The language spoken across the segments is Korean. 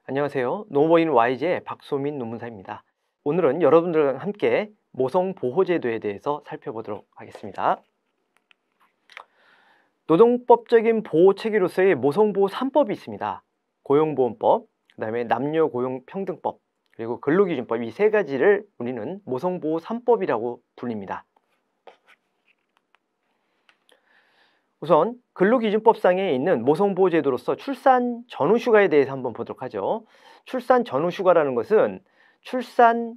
안녕하세요. 노모인 YG의 박소민 논문사입니다. 오늘은 여러분들과 함께 모성보호제도에 대해서 살펴보도록 하겠습니다. 노동법적인 보호체계로서의 모성보호 3법이 있습니다. 고용보험법, 그 다음에 남녀고용평등법, 그리고 근로기준법, 이 세 가지를 우리는 모성보호 3법이라고 불립니다. 우선 근로기준법상에 있는 모성보호제도로서 출산 전후 휴가에 대해서 한번 보도록 하죠. 출산 전후 휴가라는 것은 출산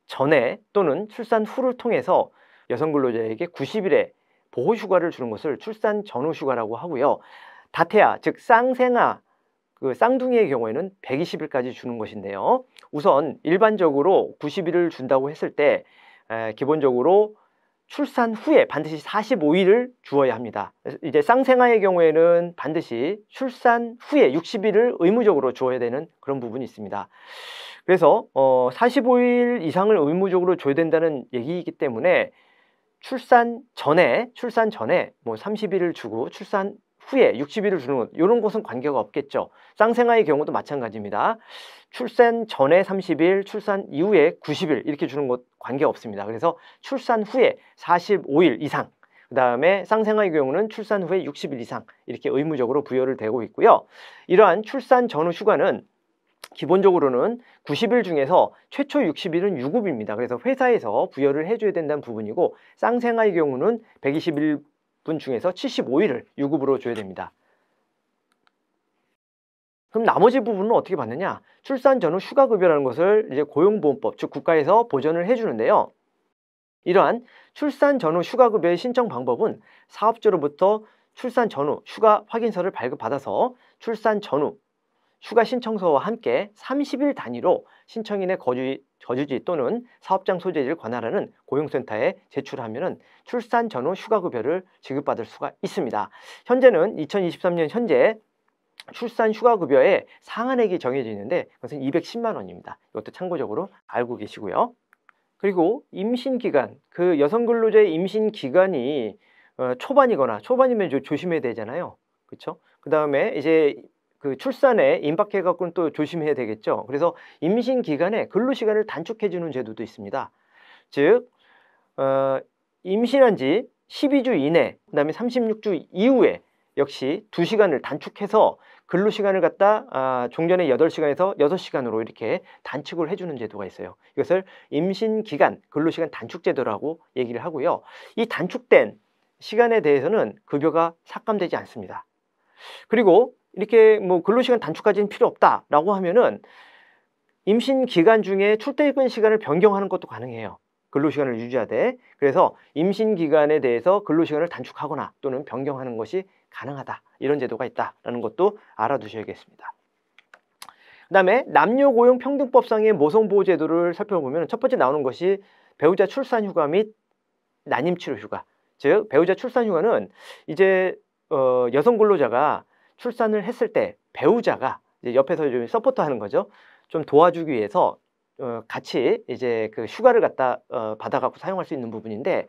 전에 또는 출산 후를 통해서 여성 근로자에게 90일의 보호 휴가를 주는 것을 출산 전후 휴가라고 하고요. 다태아, 즉 쌍생아, 쌍둥이의 경우에는 120일까지 주는 것인데요. 우선 일반적으로 90일을 준다고 했을 때 기본적으로 출산 후에 반드시 45일을 주어야 합니다. 이제 쌍생아의 경우에는 반드시 출산 후에 60일을 의무적으로 주어야 되는 그런 부분이 있습니다. 그래서 45일 이상을 의무적으로 줘야 된다는 얘기이기 때문에 출산 전에 뭐 30일을 주고 출산 후에 60일을 주는 것, 이런 것은 관계가 없겠죠. 쌍생아의 경우도 마찬가지입니다. 출산 전에 30일, 출산 이후에 90일 이렇게 주는 것 관계없습니다. 그래서 출산 후에 45일 이상, 그 다음에 쌍생아의 경우는 출산 후에 60일 이상 이렇게 의무적으로 부여를 되고 있고요. 이러한 출산 전후 휴가는 기본적으로는 90일 중에서 최초 60일은 유급입니다. 그래서 회사에서 부여를 해줘야 된다는 부분이고, 쌍생아의 경우는 121분 중에서 75일을 유급으로 줘야 됩니다. 그럼 나머지 부분은 어떻게 받느냐? 출산 전후 휴가급여라는 것을 이제 고용보험법, 즉 국가에서 보전을 해주는데요. 이러한 출산 전후 휴가급여의 신청 방법은 사업주로부터 출산 전후 휴가 확인서를 발급받아서 출산 전후 휴가 신청서와 함께 30일 단위로 신청인의 거주지 또는 사업장 소재지를 관할하는 고용센터에 제출하면 출산 전후 휴가급여를 지급받을 수가 있습니다. 현재는 2023년 현재 출산 휴가급여의 상한액이 정해져 있는데 그것은 210만 원입니다. 이것도 참고적으로 알고 계시고요. 그리고 임신기간, 그 여성 근로자의 임신기간이 초반이면 조심해야 되잖아요. 그렇죠? 그 다음에 이제 그 출산에 임박해 갖고는 또 조심해야 되겠죠. 그래서 임신 기간에 근로 시간을 단축해 주는 제도도 있습니다. 즉 임신한 지 12주 이내, 그다음에 36주 이후에 역시 2시간을 단축해서 근로 시간을 갖다 종전의 8시간에서 6시간으로 이렇게 단축을 해주는 제도가 있어요. 이것을 임신 기간 근로 시간 단축 제도라고 얘기를 하고요. 이 단축된 시간에 대해서는 급여가 삭감되지 않습니다. 그리고 이렇게 뭐 근로시간 단축까지는 필요 없다라고 하면은 임신 기간 중에 출퇴근 시간을 변경하는 것도 가능해요. 근로시간을 유지하되. 그래서 임신 기간에 대해서 근로시간을 단축하거나 또는 변경하는 것이 가능하다. 이런 제도가 있다라는 것도 알아두셔야겠습니다. 그 다음에 남녀고용평등법상의 모성보호제도를 살펴보면 첫 번째 나오는 것이 배우자 출산휴가 및 난임치료휴가. 즉 배우자 출산휴가는 이제 여성 근로자가 출산을 했을 때 배우자가 이제 옆에서 좀 서포트하는 거죠. 좀 도와주기 위해서 같이 이제 그 휴가를 갖다 받아갖고 사용할 수 있는 부분인데,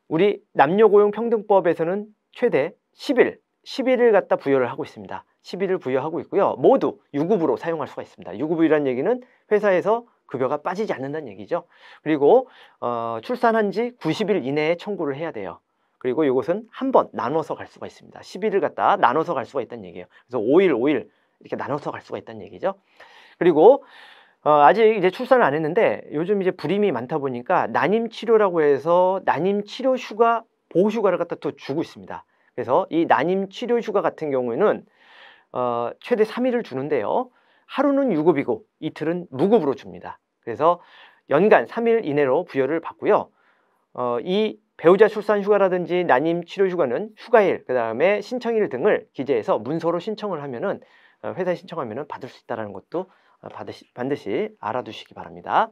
우리 남녀고용평등법에서는 최대 10일을 갖다 부여를 하고 있습니다. 10일을 부여하고 있고요. 모두 유급으로 사용할 수가 있습니다. 유급이라는 얘기는 회사에서 급여가 빠지지 않는다는 얘기죠. 그리고 출산한 지 90일 이내에 청구를 해야 돼요. 그리고 이것은 한 번 나눠서 갈 수가 있습니다. 10일을 갖다 나눠서 갈 수가 있다는 얘기예요. 그래서 5일 이렇게 나눠서 갈 수가 있다는 얘기죠. 그리고 아직 이제 출산을 안 했는데 요즘 이제 불임이 많다 보니까 난임치료라고 해서 난임치료 휴가, 보호휴가를 갖다 또 주고 있습니다. 그래서 이 난임치료 휴가 같은 경우에는 최대 3일을 주는데요. 하루는 유급이고 이틀은 무급으로 줍니다. 그래서 연간 3일 이내로 부여를 받고요. 이 배우자 출산 휴가라든지 난임 치료 휴가는 휴가일, 그 다음에 신청일 등을 기재해서 문서로 신청을 하면은 회사에 신청하면은 받을 수 있다는 것도 반드시 알아두시기 바랍니다.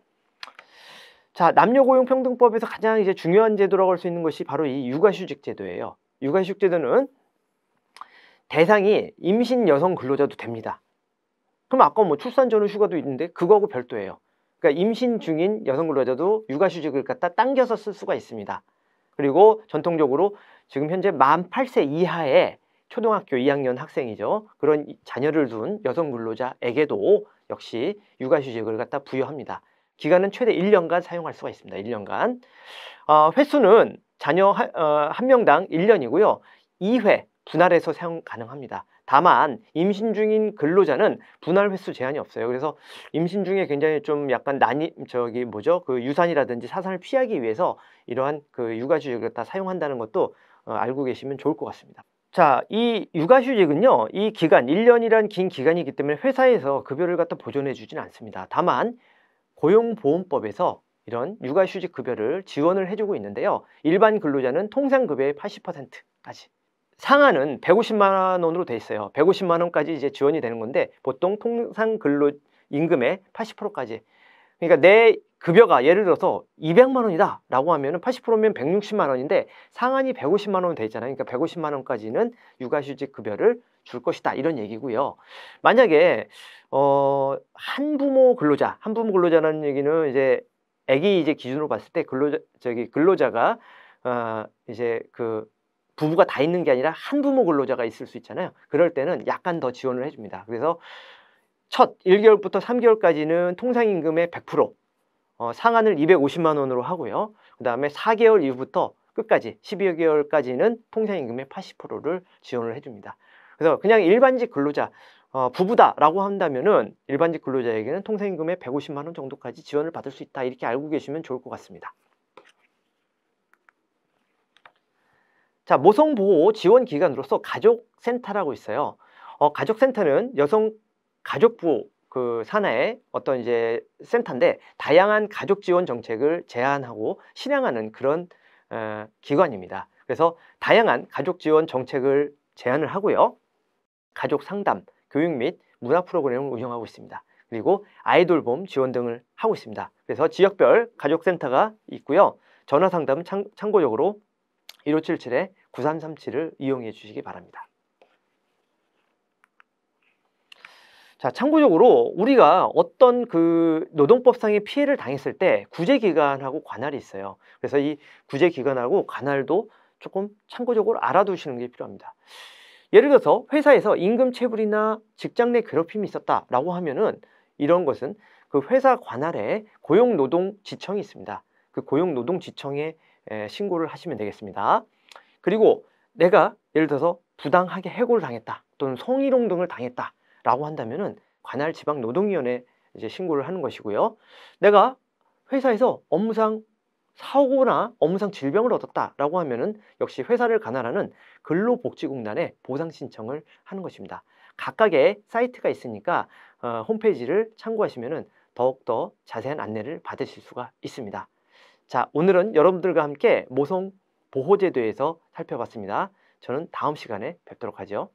자, 남녀고용평등법에서 가장 이제 중요한 제도라고 할 수 있는 것이 바로 이 육아휴직 제도예요. 육아휴직 제도는 대상이 임신 여성 근로자도 됩니다. 그럼 아까 뭐 출산 전후 휴가도 있는데 그거하고 별도예요. 그러니까 임신 중인 여성 근로자도 육아휴직을 갖다 당겨서 쓸 수가 있습니다. 그리고 전통적으로 지금 현재 만 8세 이하의 초등학교 2학년 학생이죠. 그런 자녀를 둔 여성 근로자에게도 역시 육아휴직을 갖다 부여합니다. 기간은 최대 1년간 사용할 수가 있습니다. 1년간. 횟수는 자녀 한 명당 1년이고요. 2회 분할해서 사용 가능합니다. 다만 임신 중인 근로자는 분할 횟수 제한이 없어요. 그래서 임신 중에 굉장히 좀 약간 그 유산이라든지 사산을 피하기 위해서 이러한 그 육아휴직을 다 사용한다는 것도 알고 계시면 좋을 것 같습니다. 자, 이 육아휴직은요, 이 기간 1년이란 긴 기간이기 때문에 회사에서 급여를 갖다 보존해 주진 않습니다. 다만 고용보험법에서 이런 육아휴직 급여를 지원을 해주고 있는데요. 일반 근로자는 통상급여의 80%까지. 상한은 150만 원으로 돼 있어요. 150만 원까지 이제 지원이 되는 건데 보통 통상근로 임금의 80%까지. 그러니까 내 급여가 예를 들어서 200만 원이다 라고 하면은 80%면 160만 원인데 상한이 150만 원 돼 있잖아요. 그러니까 150만 원까지는 육아휴직 급여를 줄 것이다 이런 얘기고요. 만약에 한부모 근로자라는 얘기는 이제 아기 이제 기준으로 봤을 때 근로자가 이제 그 부부가 다 있는 게 아니라 한부모 근로자가 있을 수 있잖아요. 그럴 때는 약간 더 지원을 해줍니다. 그래서 첫 1개월부터 3개월까지는 통상임금의 100%, 상한을 250만 원으로 하고요. 그 다음에 4개월 이후부터 끝까지 12여 개월까지는 통상임금의 80%를 지원을 해줍니다. 그래서 그냥 일반직 근로자, 부부다라고 한다면은 일반직 근로자에게는 통상임금의 150만 원 정도까지 지원을 받을 수 있다. 이렇게 알고 계시면 좋을 것 같습니다. 자, 모성보호 지원 기관으로서 가족센터라고 있어요. 가족센터는 여성가족부 그 산하의 어떤 이제 센터인데 다양한 가족 지원 정책을 제안하고 실행하는 그런 기관입니다. 그래서 다양한 가족 지원 정책을 제안을 하고요. 가족 상담, 교육 및 문화 프로그램을 운영하고 있습니다. 그리고 아이돌 보험 지원 등을 하고 있습니다. 그래서 지역별 가족센터가 있고요. 전화 상담은 참고적으로 1577-9337을 이용해 주시기 바랍니다. 자, 참고적으로 우리가 어떤 그 노동법상의 피해를 당했을 때 구제기관하고 관할이 있어요. 그래서 이 구제기관하고 관할도 조금 참고적으로 알아두시는 게 필요합니다. 예를 들어서 회사에서 임금체불이나 직장 내 괴롭힘이 있었다라고 하면은 이런 것은 그 회사 관할에 고용노동지청이 있습니다. 그 고용노동지청에 신고를 하시면 되겠습니다. 그리고 내가 예를 들어서 부당하게 해고를 당했다 또는 성희롱 등을 당했다 라고 한다면은 관할 지방노동위원회에 이제 신고를 하는 것이고요. 내가 회사에서 업무상 사고나 업무상 질병을 얻었다라고 하면은 역시 회사를 관할하는 근로복지공단에 보상 신청을 하는 것입니다. 각각의 사이트가 있으니까 홈페이지를 참고하시면은 더욱더 자세한 안내를 받으실 수가 있습니다. 자, 오늘은 여러분들과 함께 모성보호제도에서 살펴봤습니다. 저는 다음 시간에 뵙도록 하죠.